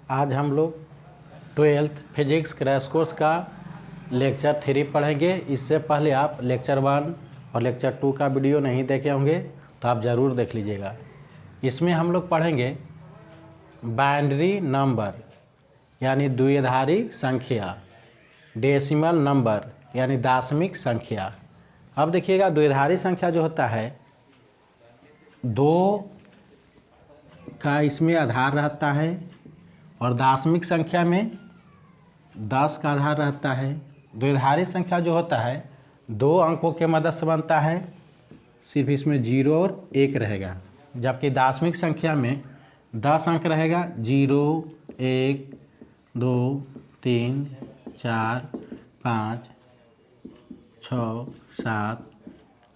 आज हम लोग 12th फिजिक्स क्रैश कोर्स का लेक्चर 3 पढ़ेंगे। इससे पहले आप लेक्चर 1 और लेक्चर 2 का वीडियो नहीं देखे होंगे तो आप ज़रूर देख लीजिएगा। इसमें हम लोग पढ़ेंगे बाइनरी नंबर यानी द्विआधारी संख्या, डेसिमल नंबर यानी दशमिक संख्या। अब देखिएगा, द्विआधारी संख्या जो होता है 2 का इसमें आधार रहता है और दशमिक संख्या में 10 का आधार रहता है। द्विआधारी संख्या जो होता है 2 अंकों के मदद से बनता है, सिर्फ इसमें 0 और 1 रहेगा। जबकि दशमिक संख्या में 10 अंक रहेगा, 0, 1, 2, 3, 4, 5, 6, 7,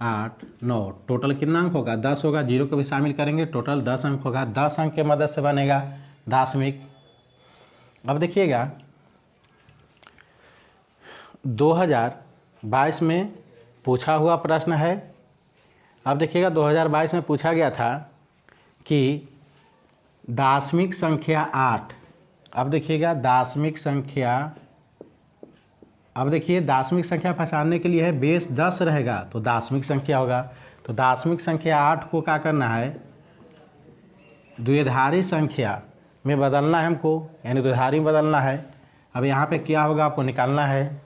8, 9। टोटल कितना अंक होगा? 10 होगा। 0 को भी शामिल करेंगे, टोटल 10 अंक होगा। 10 अंक के मदद से बनेगा दशमिक। अब देखिएगा, 2022 में पूछा हुआ प्रश्न है। अब देखिएगा, 2022 में पूछा गया था कि दशमिक संख्या 8। अब देखिएगा दशमिक संख्या, अब देखिए दशमिक संख्या पहचानने के लिए है बेस 10 रहेगा तो दशमिक संख्या होगा। तो दशमिक संख्या 8 को क्या करना है? द्विआधारी संख्या में बदलना है हमको, यानी द्विआधारी में बदलना है। अब यहाँ पे क्या होगा आपको निकालना है।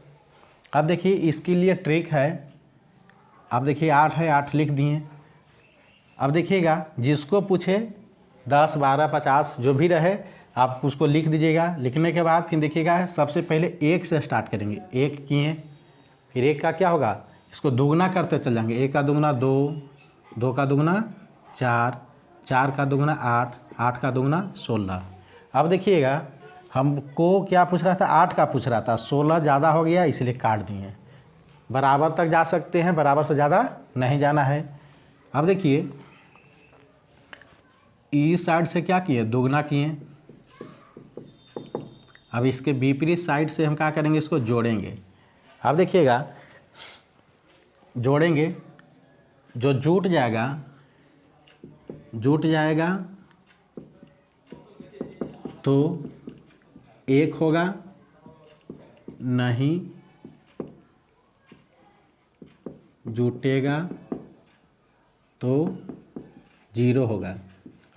अब देखिए इसके लिए ट्रिक है। अब देखिए 8 है, 8 लिख दिए। अब देखिएगा जिसको पूछे 10, 12, 50 जो भी रहे आप उसको लिख दीजिएगा। लिखने के बाद फिर देखिएगा सबसे पहले 1 से स्टार्ट करेंगे। 1 किए, फिर 1 का क्या होगा, इसको दुगना करते चल जाएंगे। 1 का दुगना 2, 2 का दुगना 4, 4 का दुगना 8, 8 का दुगना 16। अब देखिएगा हमको क्या पूछ रहा था? 8 का पूछ रहा था। 16 ज़्यादा हो गया इसलिए काट दिए। बराबर तक जा सकते हैं, बराबर से ज़्यादा नहीं जाना है। अब देखिए इस साइड से क्या किए? दुगना किए। अब इसके विपरीत साइड से हम क्या करेंगे? इसको जोड़ेंगे। अब देखिएगा जोड़ेंगे, जो जुट जाएगा तो 1 होगा, नहीं जुटेगा तो 0 होगा।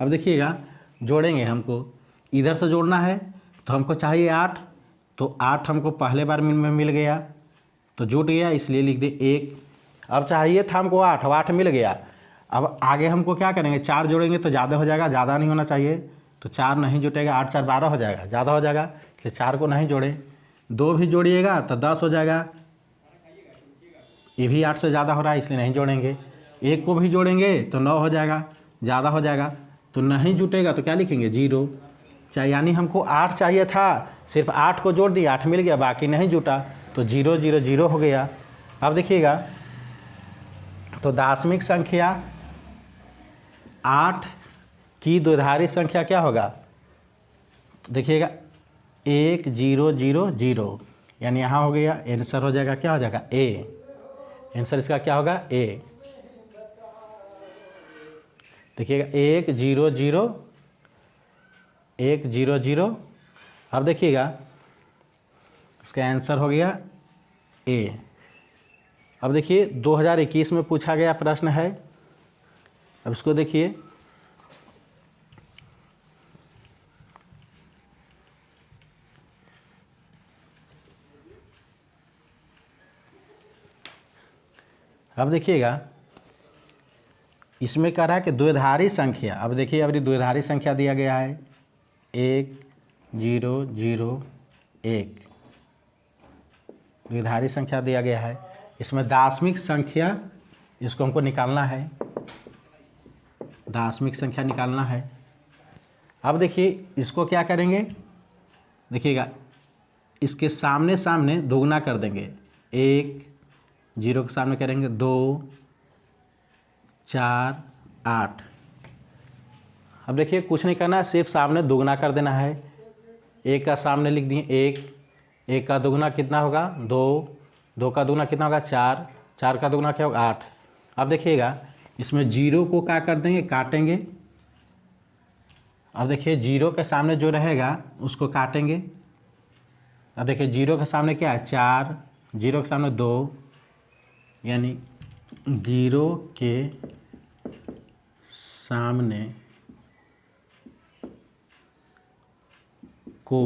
अब देखिएगा जोड़ेंगे, हमको इधर से जोड़ना है तो हमको चाहिए 8, तो 8 हमको पहले बार में मिल गया तो जुट गया, इसलिए लिख दे 1। अब चाहिए था हमको 8, अब 8 मिल गया। अब आगे हमको क्या करेंगे? 4 जोड़ेंगे तो ज़्यादा हो जाएगा, ज़्यादा नहीं होना चाहिए तो 4 नहीं जुटेगा। 8 4 12 हो जाएगा, ज़्यादा हो जाएगा इसलिए 4 को नहीं जोड़े। 2 भी जोड़िएगा तो 10 हो जाएगा, ये भी 8 से ज़्यादा हो रहा है इसलिए नहीं जोड़ेंगे। 1 को भी जोड़ेंगे तो 9 हो जाएगा, ज़्यादा हो जाएगा तो नहीं जुटेगा तो क्या लिखेंगे? 0। यानी हमको 8 चाहिए था, सिर्फ 8 को जोड़ दिया, 8 मिल गया, बाकी नहीं जुटा तो 0 0 0 हो गया। अब देखिएगा तो दशमिक संख्या 8 की द्विआधारी संख्या क्या होगा? देखिएगा 1 0 0 0, यानी यहाँ हो गया। आंसर हो जाएगा, क्या हो जाएगा? A। आंसर इसका क्या होगा? A। देखिएगा 1 0 0 1 0 0। अब देखिएगा इसका आंसर हो गया A। अब देखिए 2021 में पूछा गया प्रश्न है। अब इसको देखिए, अब देखिएगा इसमें कह रहा है कि द्विआधारी संख्या। अब देखिए अभी द्विआधारी संख्या दिया गया है 1 0 0 1, द्विआधारी संख्या दिया गया है। इसमें दशमिक संख्या, इसको हमको निकालना है, दशमिक संख्या निकालना है। अब देखिए इसको क्या करेंगे? देखिएगा इसके सामने सामने दोगुना कर देंगे। 1 0 के सामने करेंगे 2 4 8। अब देखिए कुछ नहीं करना है, सिर्फ सामने दुगना कर देना है। 1 का सामने लिख दिए 1, 1 का दुगना कितना होगा? 2, 2 का दुगना कितना होगा? 4, 4 का दुगना क्या होगा? 8। अब देखिएगा इसमें 0 को क्या कर देंगे? काटेंगे। अब देखिए जीरो के सामने जो रहेगा उसको काटेंगे। अब देखिए जीरो के सामने क्या है 4, जीरो के सामने 2, यानी जीरो के सामने को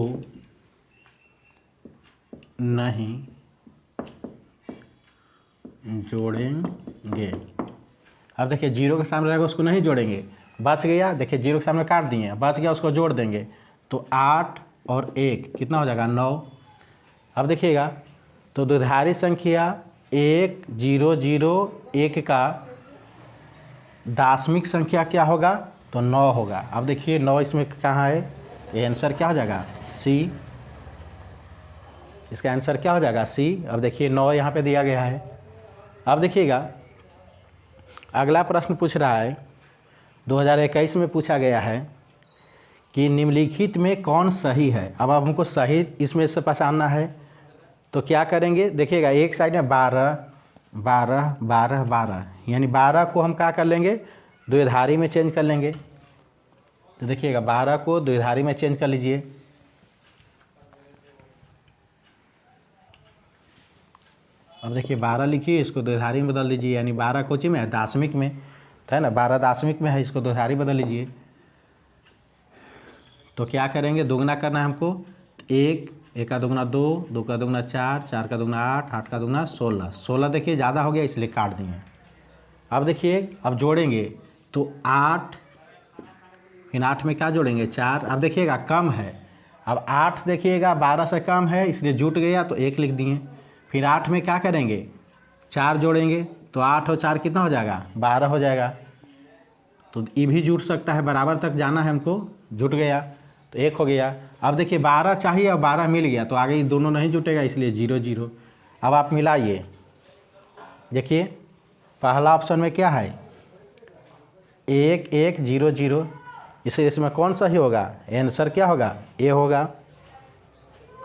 नहीं जोड़ेंगे। अब देखिए जीरो के सामने रहेगा उसको नहीं जोड़ेंगे, बच गया, देखिए जीरो के सामने काट दिए, बच गया उसको जोड़ देंगे तो 8 और 1 कितना हो जाएगा 9। अब देखिएगा तो द्विधारी संख्या 1 0 0 1 का दशमिक संख्या क्या होगा तो 9 होगा। अब देखिए 9 इसमें कहाँ है, ये आंसर क्या हो जाएगा सी, इसका आंसर क्या हो जाएगा सी। अब देखिए 9 यहाँ पे दिया गया है। अब देखिएगा अगला प्रश्न पूछ रहा है 2021 में पूछा गया है कि निम्नलिखित में कौन सही है। अब हमको सही इसमें से पहचानना है तो क्या करेंगे, देखिएगा एक साइड में 12 12 12 12, यानी 12 को हम क्या कर लेंगे द्विधारी में चेंज कर लेंगे। तो देखिएगा 12 को द्विधारी में चेंज कर लीजिए। अब देखिए 12 लिखिए, इसको द्विधारी में बदल दीजिए, यानी 12 कोची में है दशमिक में, है ना, 12 दशमिक में है, इसको द्विधारी बदल लीजिए। तो क्या करेंगे, दुगना करना है हमको, 1 1 का दुगना 2, 2 का दुगना 4, 4 का दुगना 8, 8 का दुगना 16, 16 देखिए ज़्यादा हो गया इसलिए काट दिए। अब देखिए अब जोड़ेंगे तो 8, फिर 8 में क्या जोड़ेंगे 4। अब देखिएगा कम है, अब 8 देखिएगा 12 से कम है इसलिए जुट गया तो 1 लिख दिए। फिर 8 में क्या करेंगे 4 जोड़ेंगे तो 8 और 4 कितना हो जाएगा 12 हो जाएगा। तो ये भी जुट सकता है, बराबर तक जाना है हमको, जुट गया तो 1 हो गया। अब देखिए 12 चाहिए और 12 मिल गया तो आगे ये दोनों नहीं जुटेगा इसलिए 0 0। अब आप मिलाइए, देखिए पहला ऑप्शन में क्या है 1 1 0 0, इसे इसमें कौन सा ही होगा, आंसर क्या होगा ए होगा।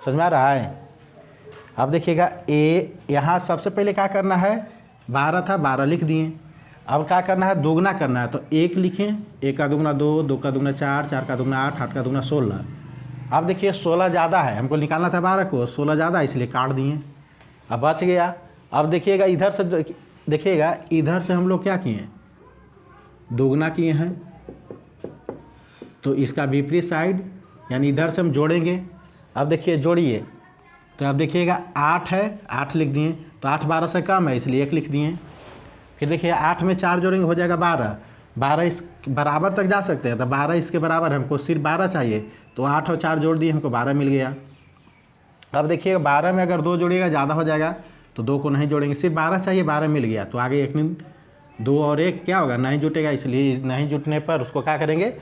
समझ में आ रहा है। अब देखिएगा ए, यहाँ सबसे पहले क्या करना है 12 था 12 लिख दिए। अब क्या करना है दोगुना करना है तो 1 लिखें, 1 का दुगना 2, 2 का दुगना 4, 4 का दुगना 8, 8 का दुगना 16। अब देखिए 16 ज़्यादा है, हमको निकालना था 12 को, 16 ज़्यादा इसलिए काट दिए, अब बच गया। अब देखिएगा इधर से, देखिएगा इधर से हम लोग क्या किए दोगुना किए हैं तो इसका विपरीत साइड यानी इधर से हम जोड़ेंगे। अब देखिए जोड़िए तो अब देखिएगा 8 है 8 लिख दिए, तो 8 12 से कम है इसलिए 1 लिख दिए। फिर देखिए 8 में 4 जोड़ेंगे हो जाएगा 12, 12 इस बराबर तक जा सकते हैं तो 12 इसके बराबर, हमको सिर्फ 12 चाहिए तो 8 और 4 जोड़ दिए, हमको 12 मिल गया। अब देखिएगा 12 में अगर 2 जोड़िएगा ज़्यादा हो जाएगा तो 2 को नहीं जोड़ेंगे, सिर्फ 12 चाहिए 12 मिल गया तो आगे 2 और 1 क्या होगा नहीं जुटेगा, इसलिए नहीं जुटने पर उसको क्या करेंगे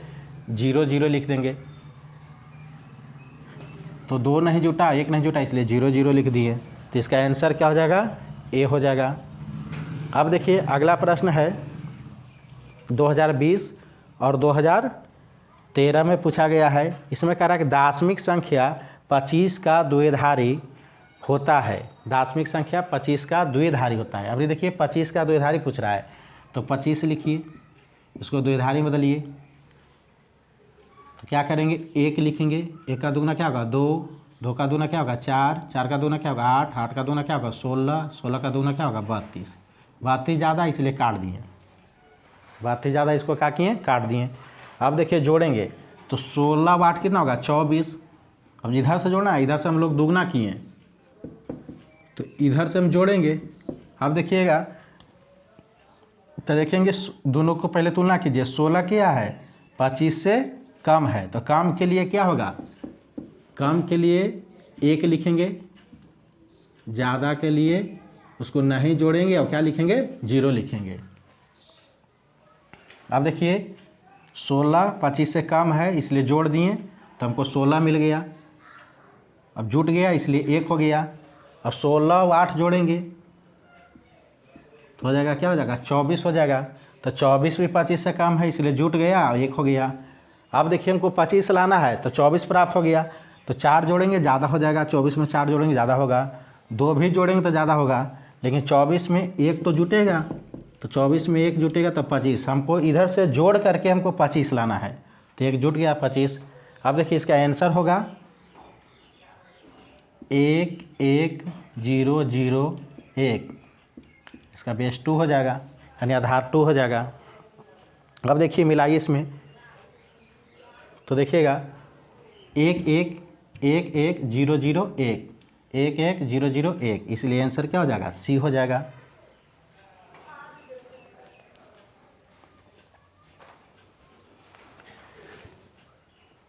0 0 लिख देंगे। तो 2 नहीं जुटा 1 नहीं जुटा इसलिए 0 0 लिख दिए, तो इसका आंसर क्या हो जाएगा ए हो जाएगा। अब देखिए अगला प्रश्न है 2020 और 2013 में पूछा गया है। इसमें कह रहा है कि दार्शनिक संख्या 25 का द्विधारी होता है, दार्शनिक संख्या 25 का द्विधारी होता है। अभी देखिए 25 का द्विधारी पूछ रहा है तो 25 लिखिए, इसको द्विधारी बदलिए तो क्या करेंगे 1 लिखेंगे, 1 का दुगना क्या होगा 2, 2 का दुगना क्या होगा 4, 4 का दुगना क्या होगा 8, 8 का दुगना क्या होगा 16, 16 का दुगना क्या होगा 32, 32 ज़्यादा इसलिए काट दिए, 32 ज़्यादा इसको क्या किए काट दिए। अब देखिए जोड़ेंगे तो 16 8 कितना होगा 24। अब इधर से जोड़ना है, इधर से हम लोग दुगना किए तो इधर से हम जोड़ेंगे। अब देखिएगा तो देखेंगे दोनों को पहले तुलना कीजिए, 16 क्या है 25 से कम है तो कम के लिए क्या होगा, कम के लिए 1 लिखेंगे, ज़्यादा के लिए उसको नहीं जोड़ेंगे और क्या लिखेंगे 0 लिखेंगे। अब देखिए 16 25 से कम है इसलिए जोड़ दिए तो हमको 16 मिल गया, अब जुट गया इसलिए 1 हो गया। अब 16 और 8 जोड़ेंगे तो हो जाएगा क्या हो जाएगा 24 हो जाएगा, तो 24 भी 25 से कम है इसलिए जुट गया और 1 हो गया। अब देखिए हमको 25 लाना है तो 24 प्राप्त हो गया, तो 4 जोड़ेंगे ज़्यादा हो जाएगा, 24 में 4 जोड़ेंगे ज़्यादा होगा, 2 भी जोड़ेंगे तो ज़्यादा होगा, लेकिन 24 में 1 तो जुटेगा, तो 24 में 1 जुटेगा तो 25, हमको इधर से जोड़ करके हमको 25 लाना है तो 1 जुट गया 25। अब देखिए इसका आंसर होगा 1 1 0 0 1, इसका बेस 2 हो जाएगा, यानी आधार 2 हो जाएगा। अब देखिए मिलाइए इसमें, तो देखिएगा 1 1 1 1 0 0 1, 1 1 0 0 1, इसलिए आंसर क्या हो जाएगा? सी हो जाएगा।